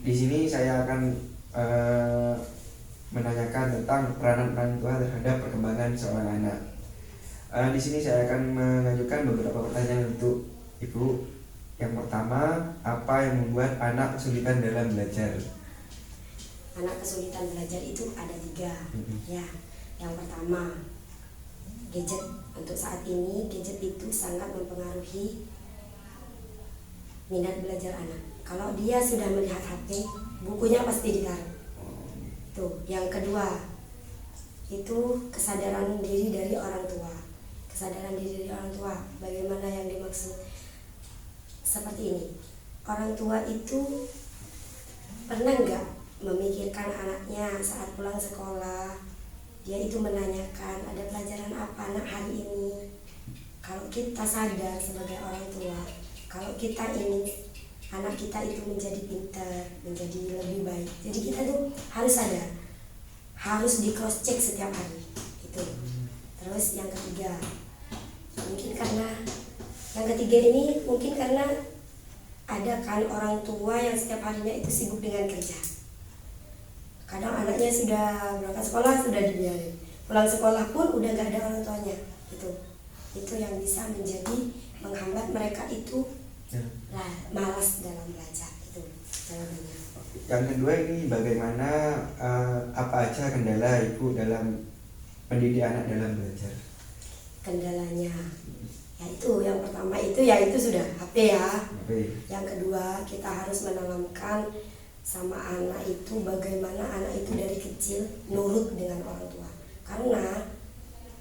di sini saya akan eh, menanyakan tentang peranan orang tua terhadap perkembangan seorang anak. Di sini saya akan mengajukan beberapa pertanyaan untuk Ibu. Yang pertama, apa yang membuat anak kesulitan dalam belajar? Anak kesulitan belajar itu ada 3. Ya, yang pertama gadget. Untuk saat ini gadget itu sangat mempengaruhi minat belajar anak. Kalau dia sudah melihat HP, bukunya pasti ditaruh. Tuh, yang kedua itu kesadaran diri dari orang tua. Kesadaran diri dari orang tua, bagaimana yang dimaksud? Seperti ini, orang tua itu pernah nggak memikirkan anaknya saat pulang sekolah, dia itu menanyakan ada pelajaran apa anak hari ini. Kalau kita sadar sebagai orang tua, kalau kita ingin anak kita itu menjadi pintar, menjadi lebih baik, jadi kita tuh harus sadar, harus di cross check setiap hari itu. Terus yang ketiga, yang ketiga ini mungkin karena ada kan orang tua yang setiap harinya itu sibuk dengan kerja. Kadang anaknya sudah berangkat sekolah sudah dibiarin, pulang sekolah pun udah gak ada orang tuanya. Itu yang bisa menjadi menghambat mereka itu malas dalam belajar. Itu jawabannya. Yang kedua ini bagaimana apa aja kendala Ibu dalam mendidik anak dalam belajar? Kendalanya yaitu yang pertama itu sudah HP ya. Yang kedua kita harus menanamkan sama anak itu bagaimana anak itu dari kecil nurut dengan orang tua. Karena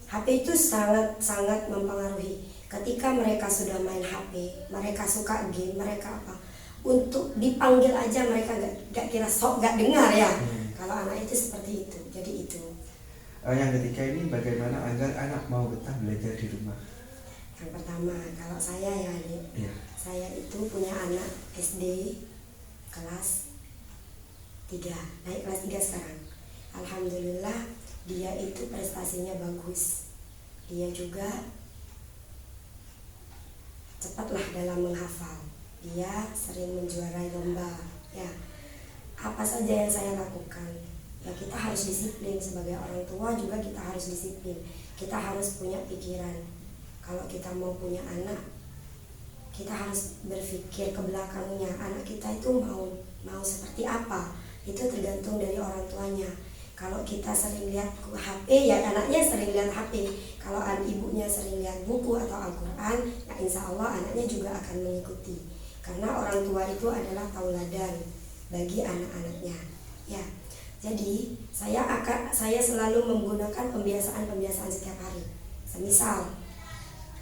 HP itu sangat mempengaruhi. Ketika mereka sudah main HP, mereka suka game, mereka apa? Untuk dipanggil aja mereka gak kira sok gak dengar ya. Kalau anak itu seperti itu. Jadi itu. Yang ketiga ini bagaimana agar anak mau betah belajar di rumah? Yang pertama, kalau saya ya adik, saya itu punya anak SD kelas 3, naik kelas 3 sekarang. Alhamdulillah dia itu prestasinya bagus. Dia juga cepatlah dalam menghafal. Dia sering menjuarai lomba. Ya, apa saja yang saya lakukan? Ya kita harus disiplin sebagai orang tua juga kita harus disiplin. Kita harus punya pikiran. Kalau kita mau punya anak, kita harus berpikir ke belakangnya. Anak kita itu mau seperti apa? Itu tergantung dari orang tuanya. Kalau kita sering lihat HP, ya anaknya sering lihat HP. Kalau ibunya sering lihat buku atau Al-Quran, ya insya Allah anaknya juga akan mengikuti. Karena orang tua itu adalah tauladan bagi anak-anaknya. Ya, jadi saya selalu menggunakan pembiasaan setiap hari. Semisal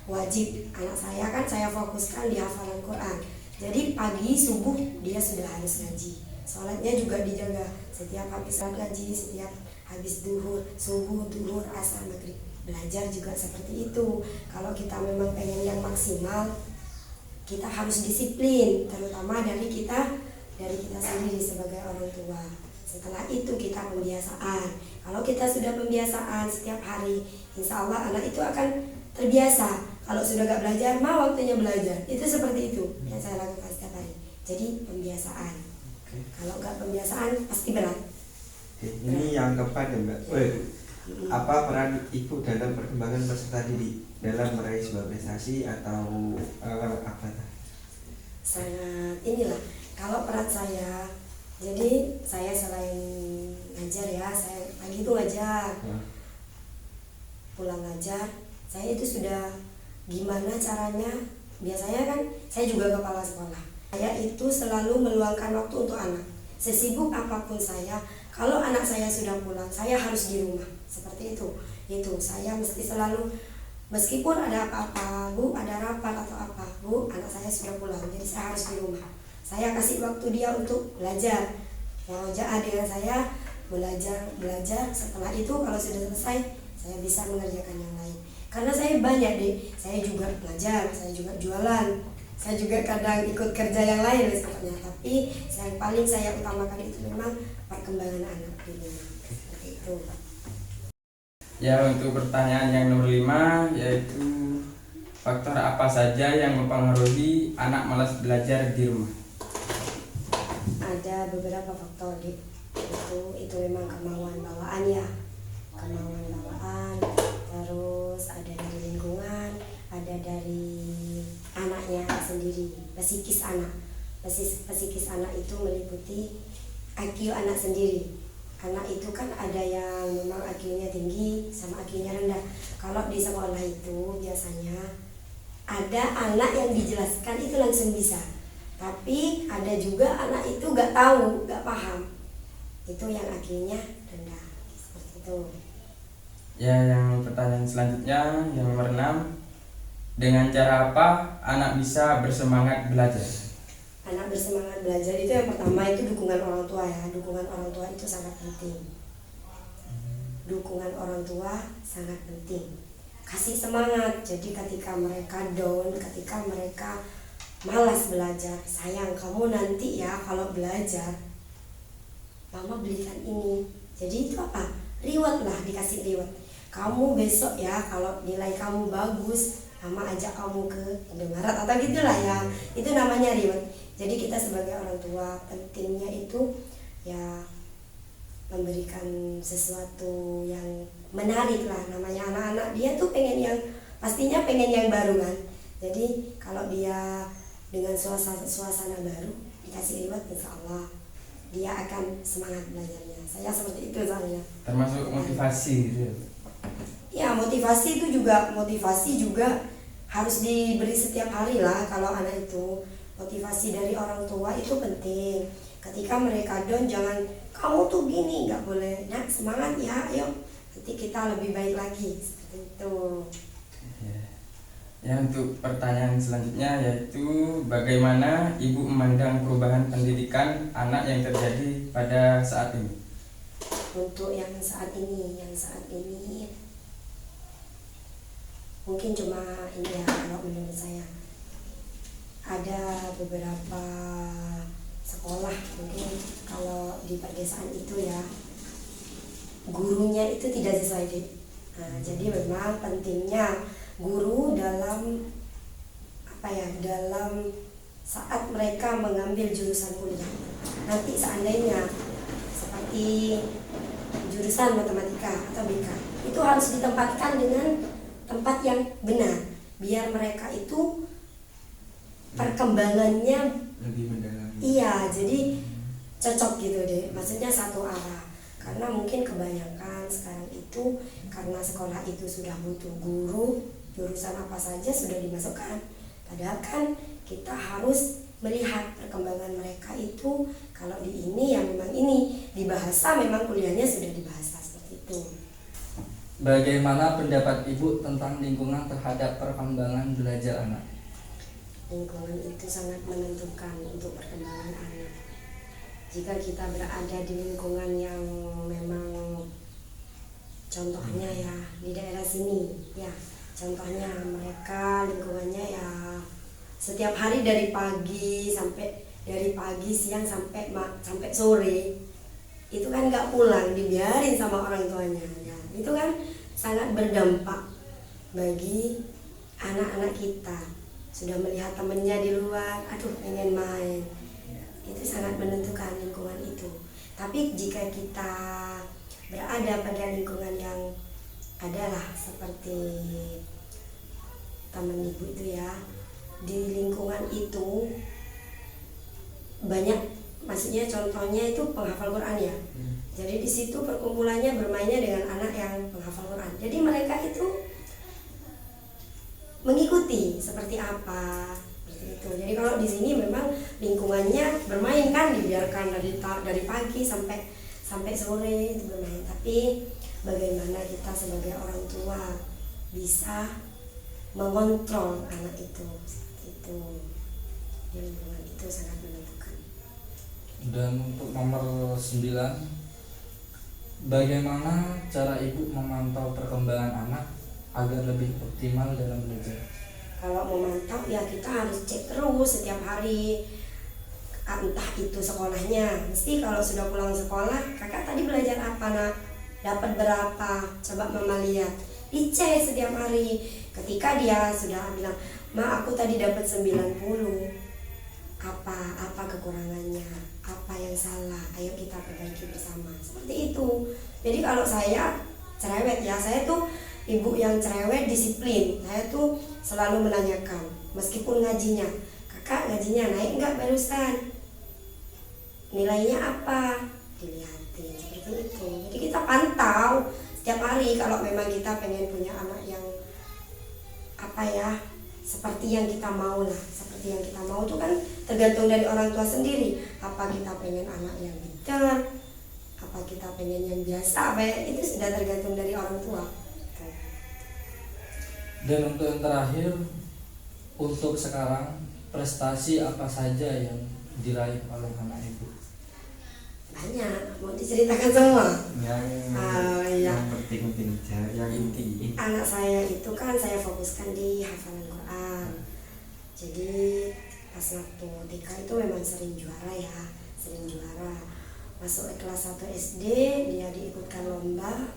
wajib anak saya kan saya fokuskan di hafalan Quran. Jadi pagi subuh dia sudah harus ngaji. Sholatnya juga dijaga. Setiap habis ngaji, setiap habis duhur, subuh, duhur, asar, maghrib. Belajar juga seperti itu. Kalau kita memang pengen yang maksimal, kita harus disiplin, terutama dari kita sendiri sebagai orang tua. Setelah itu kita pembiasaan. Kalau kita sudah pembiasaan setiap hari, insya Allah anak itu akan terbiasa. Kalau sudah gak belajar, mau waktunya belajar. Itu seperti itu yang saya lakukan setiap hari. Jadi pembiasaan. Kalau gak pembiasaan pasti berat. Ini yang keempat ya Mbak. Apa peran Ibu dalam perkembangan peserta didik dalam meraih sebuah prestasi atau apa? Sangat inilah. Kalau peran saya, jadi saya selain ngajar ya, saya pagi itu ngajar, pulang ngajar, saya itu sudah gimana caranya. Biasanya kan saya juga kepala sekolah. Saya itu selalu meluangkan waktu untuk anak. Sesibuk apapun saya, kalau anak saya sudah pulang, saya harus di rumah. Seperti itu. Itu saya mesti selalu, meskipun ada apa-apa, Bu, ada rapat atau apa, Bu, anak saya sudah pulang, jadi saya harus di rumah. Saya kasih waktu dia untuk belajar. Murojaah dengan saya, belajar. Setelah itu kalau sudah selesai, saya bisa mengerjakan yang lain. Karena saya banyak deh, saya juga belajar, saya juga jualan, saya juga kadang ikut kerja yang lain sebetulnya. Tapi yang paling saya utamakan itu memang perkembangan anak di rumah. Seperti itu. Ya, untuk pertanyaan yang nomor 5 yaitu faktor apa saja yang mempengaruhi anak malas belajar di rumah? ada beberapa faktor itu memang kemauan bawaan ya, kemauan bawaan, terus ada dari lingkungan, ada dari anaknya sendiri, psikis anak. Psikis anak itu meliputi IQ anak sendiri. Anak itu kan ada yang memang IQ-nya tinggi sama IQ-nya rendah. Kalau di sekolah itu biasanya ada anak yang dijelaskan itu langsung bisa, tapi ada juga anak itu gak tahu, gak paham. Itu yang IQ-nya rendah, seperti itu. Ya, yang pertanyaan selanjutnya yang nomor 6. Dengan cara apa anak bisa bersemangat belajar? Anak bersemangat belajar itu yang pertama itu dukungan orang tua ya. Dukungan orang tua itu sangat penting. Dukungan orang tua sangat penting. Kasih semangat. Jadi ketika mereka down, ketika mereka malas belajar, sayang kamu nanti ya kalau belajar mama belikan ini. Jadi itu apa? Reward lah, dikasih reward. Kamu besok ya kalau nilai kamu bagus, mama ajak kamu ke Indomaret atau gitulah ya. Itu namanya reward. Jadi kita sebagai orang tua pentingnya itu ya memberikan sesuatu yang menarik lah. Namanya anak-anak dia tuh pastinya pengen yang baru kan. Jadi kalau dia dengan suasana baru dikasih reward, insya Allah dia akan semangat belajarnya. Saya seperti itu soalnya. Termasuk motivasi gitu ya? Ya, motivasi juga harus diberi setiap hari lah. Kalau anak itu motivasi dari orang tua itu penting. Ketika mereka down, jangan kamu tuh gini, nggak boleh. Nah, semangat ya, ayo nanti kita lebih baik lagi, seperti itu. Ya, untuk pertanyaan selanjutnya yaitu bagaimana ibu memandang perubahan pendidikan anak yang terjadi pada saat ini? Untuk yang saat ini mungkin cuma ini ya, kalau menurut saya ada beberapa sekolah mungkin kalau di pedesaan itu ya gurunya itu tidak sesuai deh. Nah, jadi memang pentingnya guru dalam saat mereka mengambil jurusan kuliah. Nanti seandainya seperti jurusan matematika atau BK itu harus ditempatkan dengan tempat yang benar biar mereka itu perkembangannya lebih mendalam. Iya, jadi cocok gitu deh, maksudnya satu arah. Karena mungkin kebanyakan sekarang itu karena sekolah itu sudah butuh guru, jurusan apa saja sudah dimasukkan. Padahal kan kita harus melihat perkembangan mereka itu. Kalau di ini ya memang ini, di bahasa memang kuliahnya sudah di bahasa, seperti itu. Bagaimana pendapat Ibu tentang lingkungan terhadap perkembangan belajar anak? Lingkungan itu sangat menentukan untuk perkembangan anak. Jika kita berada di lingkungan yang memang contohnya ya di daerah sini ya, contohnya mereka lingkungannya ya setiap hari dari pagi siang sampai sore itu kan nggak pulang, dibiarin sama orang tuanya ya. Itu kan sangat berdampak bagi anak-anak kita. Sudah melihat temennya di luar, aduh pengen main. Itu sangat menentukan lingkungan itu. Tapi jika kita berada pada lingkungan yang adalah seperti teman ibu itu ya, di lingkungan itu banyak, maksudnya contohnya itu penghafal Quran ya. Jadi di situ perkumpulannya bermainnya dengan anak yang penghafal Quran. Jadi mereka itu mengikuti seperti apa, seperti itu. Jadi kalau di sini memang lingkungannya bermain kan, dibiarkan dari pagi sampai sore itu bermain. Tapi bagaimana kita sebagai orang tua bisa mengontrol anak itu, seperti itu. Lingkungan itu sangat menentukan. Dan untuk nomor 9, bagaimana cara Ibu memantau perkembangan anak agar lebih optimal dalam belajar? Kalau memantau ya kita harus cek terus setiap hari, entah itu sekolahnya. Mesti kalau sudah pulang sekolah, kakak tadi belajar apa nak? Dapat berapa? Coba mama lihat. Dicek setiap hari. Ketika dia sudah bilang, ma aku tadi dapat 90, apa kekurangannya, apa yang salah, ayo kita perbaiki bersama, seperti itu. Jadi kalau saya cerewet ya, saya tuh ibu yang cerewet, disiplin. Saya tuh selalu menanyakan, meskipun ngajinya, kakak ngajinya naik enggak barusan, nilainya apa, dilihatin, seperti itu. Jadi kita pantau setiap hari kalau memang kita pengen punya anak yang apa ya, seperti yang kita mau lah. Seperti yang kita mau itu kan tergantung dari orang tua sendiri. Apa kita pengen anak yang pintar, apa kita pengen yang biasa, apa ya, itu sudah tergantung dari orang tua. Dan untuk yang terakhir, untuk sekarang prestasi apa saja yang diraih oleh anak ibu? Banyak, mau diceritakan semua. Yang Iya. yang penting aja, yang inti. Anak saya itu kan saya fokuskan di hafalan Quran. Jadi pas waktu TK itu memang sering juara ya, sering juara. Masuk ke kelas 1 SD dia diikutkan lomba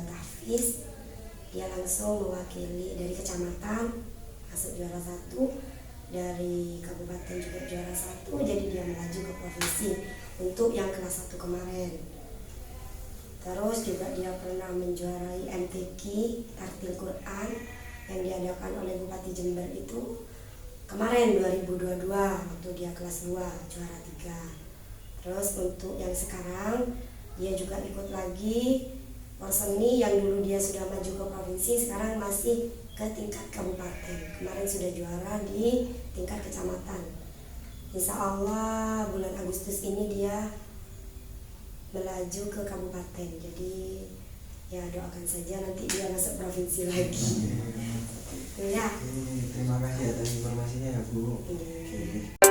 tahfiz. Dia langsung mewakili dari kecamatan masuk juara 1, dari kabupaten juga juara 1, jadi dia melaju ke provinsi untuk yang kelas 1 kemarin. Terus juga dia pernah menjuarai MTQ Tartil Quran yang diadakan oleh Bupati Jember itu kemarin 2022 waktu dia kelas 2 juara 3. Terus untuk yang sekarang dia juga ikut lagi Porseni yang dulu dia sudah maju ke provinsi, sekarang masih ke tingkat kabupaten. Kemarin sudah juara di tingkat kecamatan. Insya Allah bulan Agustus ini dia melaju ke kabupaten. Jadi ya doakan saja nanti dia masuk provinsi lagi. Ya. Terima kasih atas informasinya ya Bu. Iya.